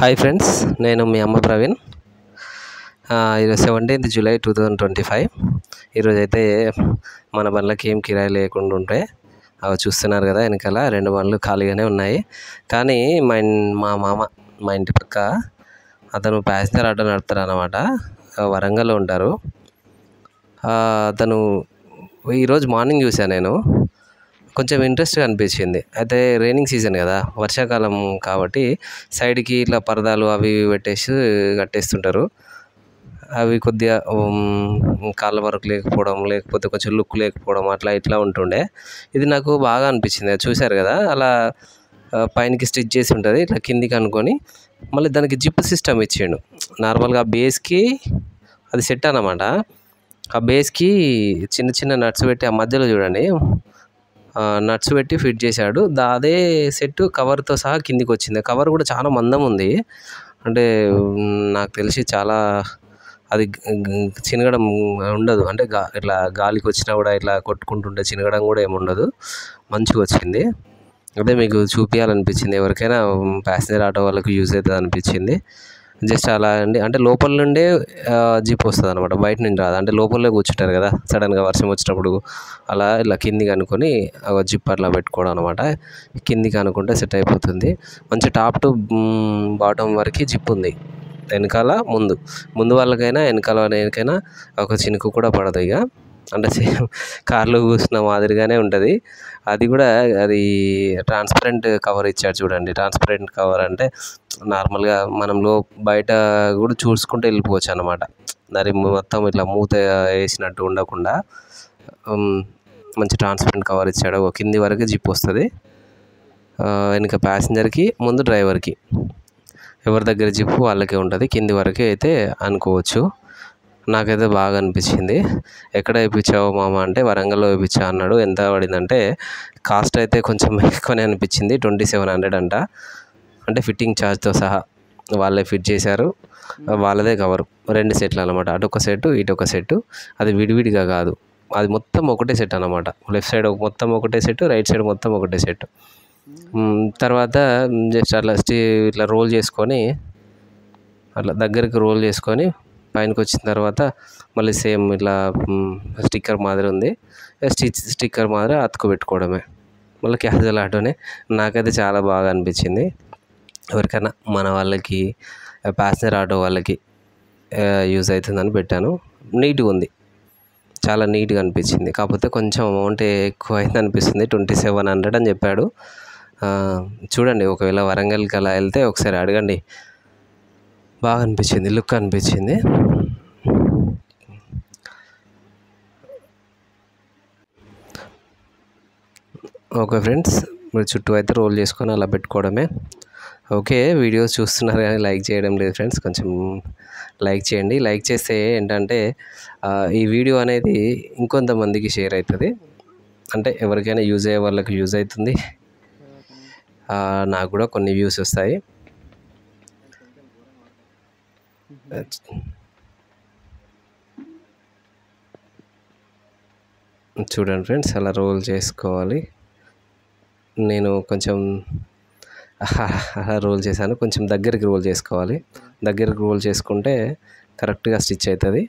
Hi friends, నేను మీ అమ్మ ప్రవీణ్. ఈరోజు 17th July 2025. ఈరోజైతే మన బండ్లకి ఏం కిరాయి లేకుండా ఉంటే అవి చూస్తున్నారు కదా, వెనకాల 2 బండ్లు ఖాళీగానే ఉన్నాయి. కానీ మా మామ మా ఇంటి పక్క అతను ప్యాసింజర్ ఆటో నడుపుతారు అన్నమాట. వరంగల్లో ఉంటారు. అతను ఈరోజు మార్నింగ్ చూశాను నేను. కొంచెం ఇంట్రెస్ట్గా అనిపించింది. అయితే రైనింగ్ సీజన్ కదా, వర్షాకాలం కాబట్టి సైడ్కి ఇట్లా పరదాలు అవి పెట్టేసి కట్టేస్తుంటారు. అవి కొద్దిగా కాళ్ళ వరకు లేకపోవడం, లేకపోతే కొంచెం లుక్ లేకపోవడం, అట్లా ఇట్లా ఉంటుండే. ఇది నాకు బాగా అనిపించింది. చూశారు కదా, అలా పైనకి స్టిచ్ చేసి ఉంటుంది, ఇట్లా కిందికి అనుకొని మళ్ళీ దానికి జిప్ సిస్టమ్ ఇచ్చిండు. నార్మల్గా బేస్కి అది సెట్ అన్నమాట. ఆ బేస్కి చిన్న చిన్న నట్స్ పెట్టి ఆ మధ్యలో చూడండి, నట్స్ పెట్టి ఫిట్ చేశాడు. అదే సెట్ కవర్తో సహా కిందికి వచ్చింది. కవర్ కూడా చాలా మందం ఉంది. అంటే నాకు తెలిసి చాలా అది చినగడం ఉండదు. అంటే ఇట్లా గాలికి వచ్చినా కూడా ఇట్లా కొట్టుకుంటుంటే చినగడం కూడా ఏమి ఉండదు. మంచిగా వచ్చింది. అదే మీకు చూపించాలనిపించింది. ఎవరికైనా ప్యాసింజర్ ఆటో వాళ్ళకి యూజ్ అవుతుంది అనిపించింది. జస్ట్ అలా అండి. అంటే లోపల నుండే జిప్ వస్తుంది అనమాట, బయట నుండి రాదు. అంటే లోపలే కూర్చుంటారు కదా, సడన్గా వర్షం వచ్చినప్పుడు అలా ఇలా కిందికి అనుకొని జిప్ అట్లా పెట్టుకోవడం అనమాట. కిందికి అనుకుంటే సెట్ అయిపోతుంది. మంచి టాప్ టు బాటమ్ వరకు జిప్ ఉంది. వెనకాల ముందు వాళ్ళకైనా వెనకాలకైనా ఒక చినుకు కూడా పడదు. ఇక అంటే సేమ్ కార్లో కూర్చున్న మాదిరిగానే ఉంటుంది. అది కూడా అది ట్రాన్స్పరెంట్ కవర్ ఇచ్చాడు చూడండి. ట్రాన్స్పరెంట్ కవర్ అంటే నార్మల్గా మనం బయట కూడా చూసుకుంటూ వెళ్ళిపోవచ్చు అన్నమాట. దాని మొత్తం ఇట్లా మూత వేసినట్టు ఉండకుండా మంచి ట్రాన్స్పరెంట్ కవర్ ఇచ్చాడు. కింది వరకు జిప్ వస్తుంది. వెనుక ప్యాసింజర్కి, ముందు డ్రైవర్కి, ఎవరి దగ్గర జిప్ వాళ్ళకే ఉంటుంది. కింది వరకే అయితే అనుకోవచ్చు. నాకైతే బాగా అనిపించింది. ఎక్కడ వేయించావు మామ అంటే వరంగల్లో వేయించా అన్నాడు. ఎంత పడిందంటే కాస్ట్ అయితే కొంచెం ఎక్కువనే అనిపించింది. 2700 అంట. అంటే ఫిట్టింగ్ ఛార్జ్తో సహా వాళ్ళే ఫిట్ చేశారు. వాళ్ళదే కవరు. 2 సెట్లు అనమాట. అటొక సెట్టు, ఇటొక సెట్టు. అది విడివిడిగా కాదు, అది మొత్తం ఒకటే సెట్ అనమాట. లెఫ్ట్ సైడ్ మొత్తం ఒకటే సెట్టు, రైట్ సైడ్ మొత్తం ఒకటే సెట్టు. తర్వాత జస్ట్ అట్లా ఇట్లా రోల్ చేసుకొని, అట్లా దగ్గరికి రోల్ చేసుకొని పైనకి వచ్చిన తర్వాత మళ్ళీ సేమ్ ఇట్లా స్టిక్కర్ మాదిరి ఉంది. స్టిక్కర్ మాదిరి అతుకు పెట్టుకోవడమే. మళ్ళీ క్యాజువల్ ఆటోనే. నాకైతే చాలా బాగా అనిపించింది. ఎవరికైనా మన వాళ్ళకి ప్యాసింజర్ ఆటో వాళ్ళకి యూజ్ అవుతుందని పెట్టాను. నీట్గా ఉంది, చాలా నీట్గా అనిపించింది. కాకపోతే కొంచెం అమౌంట్ ఎక్కువ అయింది అనిపిస్తుంది. 2700 అని చెప్పాడు. చూడండి, ఒకవేళ వరంగల్కి అలా వెళ్తే ఒకసారి అడగండి. బాగా అనిపించింది, లుక్ అనిపించింది. ఓకే ఫ్రెండ్స్, మీరు చుట్టూ అయితే రోల్ చేసుకొని అలా పెట్టుకోవడమే. ఓకే, వీడియోస్ చూస్తున్నారు కానీ లైక్ చేయడం లేదు ఫ్రెండ్స్. కొంచెం లైక్ చేయండి. లైక్ చేస్తే ఏంటంటే ఈ వీడియో అనేది ఇంకొంతమందికి షేర్ అవుతుంది. అంటే ఎవరికైనా యూజ్ అయ్యే వాళ్ళకి యూజ్ అవుతుంది. నాకు కూడా కొన్ని వ్యూస్ వస్తాయి. చూడండి ఫ్రెండ్స్, అలా రోల్ చేసుకోవాలి. నేను కొంచెం అలా రోల్ చేశాను. కొంచెం దగ్గరికి రోల్ చేసుకోవాలి. దగ్గరికి రోల్ చేసుకుంటే కరెక్ట్గా స్టిచ్ అవుతుంది.